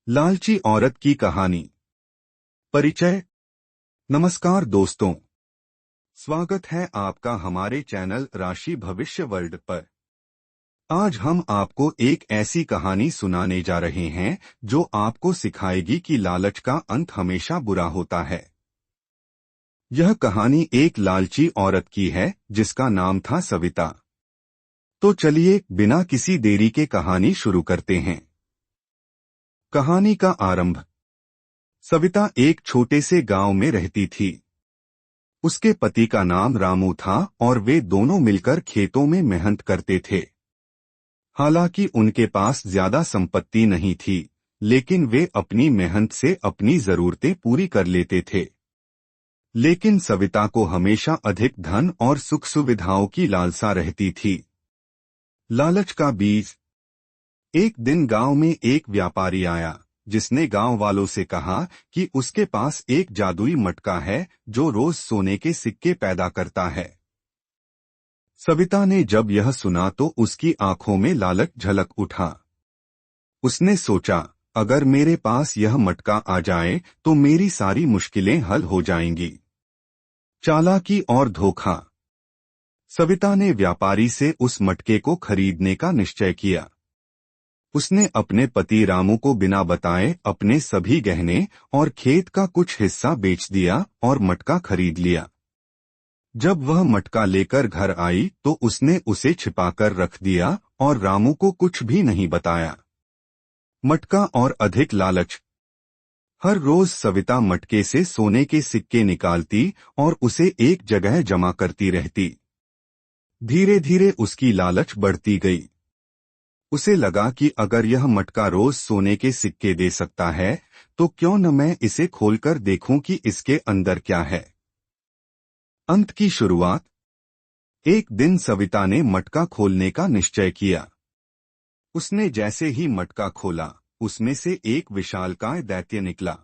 लालची औरत की कहानी। परिचय। नमस्कार दोस्तों, स्वागत है आपका हमारे चैनल राशि भविष्य वर्ल्ड पर। आज हम आपको एक ऐसी कहानी सुनाने जा रहे हैं जो आपको सिखाएगी कि लालच का अंत हमेशा बुरा होता है। यह कहानी एक लालची औरत की है जिसका नाम था सविता। तो चलिए बिना किसी देरी के कहानी शुरू करते हैं। कहानी का आरंभ। सविता एक छोटे से गांव में रहती थी। उसके पति का नाम रामू था और वे दोनों मिलकर खेतों में मेहनत करते थे। हालांकि उनके पास ज्यादा संपत्ति नहीं थी, लेकिन वे अपनी मेहनत से अपनी जरूरतें पूरी कर लेते थे। लेकिन सविता को हमेशा अधिक धन और सुख सुविधाओं की लालसा रहती थी। लालच का बीज। एक दिन गांव में एक व्यापारी आया जिसने गांव वालों से कहा कि उसके पास एक जादुई मटका है जो रोज सोने के सिक्के पैदा करता है। सविता ने जब यह सुना तो उसकी आंखों में लालच झलक उठा। उसने सोचा, अगर मेरे पास यह मटका आ जाए तो मेरी सारी मुश्किलें हल हो जाएंगी। चालाकी और धोखा। सविता ने व्यापारी से उस मटके को खरीदने का निश्चय किया। उसने अपने पति रामू को बिना बताए अपने सभी गहने और खेत का कुछ हिस्सा बेच दिया और मटका खरीद लिया। जब वह मटका लेकर घर आई तो उसने उसे छिपाकर रख दिया और रामू को कुछ भी नहीं बताया। मटका और अधिक लालच। हर रोज सविता मटके से सोने के सिक्के निकालती और उसे एक जगह जमा करती रहती। धीरे धीरे उसकी लालच बढ़ती गई। उसे लगा कि अगर यह मटका रोज सोने के सिक्के दे सकता है तो क्यों न मैं इसे खोलकर देखूं कि इसके अंदर क्या है। अंत की शुरुआत। एक दिन सविता ने मटका खोलने का निश्चय किया। उसने जैसे ही मटका खोला, उसमें से एक विशालकाय दैत्य निकला।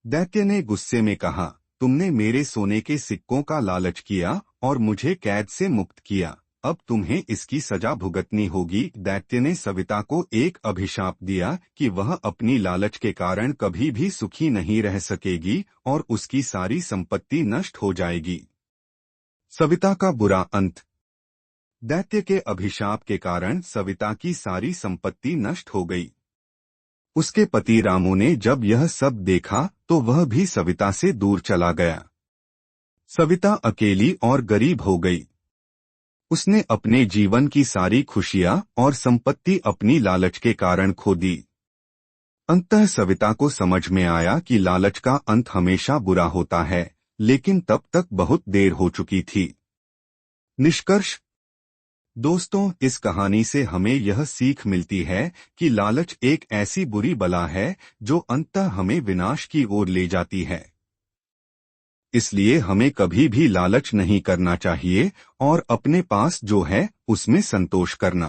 दैत्य ने गुस्से में कहा, तुमने मेरे सोने के सिक्कों का लालच किया और मुझे कैद से मुक्त किया, अब तुम्हें इसकी सजा भुगतनी होगी। दैत्य ने सविता को एक अभिशाप दिया कि वह अपनी लालच के कारण कभी भी सुखी नहीं रह सकेगी और उसकी सारी संपत्ति नष्ट हो जाएगी। सविता का बुरा अंत। दैत्य के अभिशाप के कारण सविता की सारी संपत्ति नष्ट हो गई। उसके पति रामू ने जब यह सब देखा तो वह भी सविता से दूर चला गया। सविता अकेली और गरीब हो गई। उसने अपने जीवन की सारी खुशियां और संपत्ति अपनी लालच के कारण खो दी। अंततः सविता को समझ में आया कि लालच का अंत हमेशा बुरा होता है, लेकिन तब तक बहुत देर हो चुकी थी। निष्कर्ष। दोस्तों, इस कहानी से हमें यह सीख मिलती है कि लालच एक ऐसी बुरी बला है जो अंततः हमें विनाश की ओर ले जाती है। इसलिए हमें कभी भी लालच नहीं करना चाहिए और अपने पास जो है उसमें संतोष करना।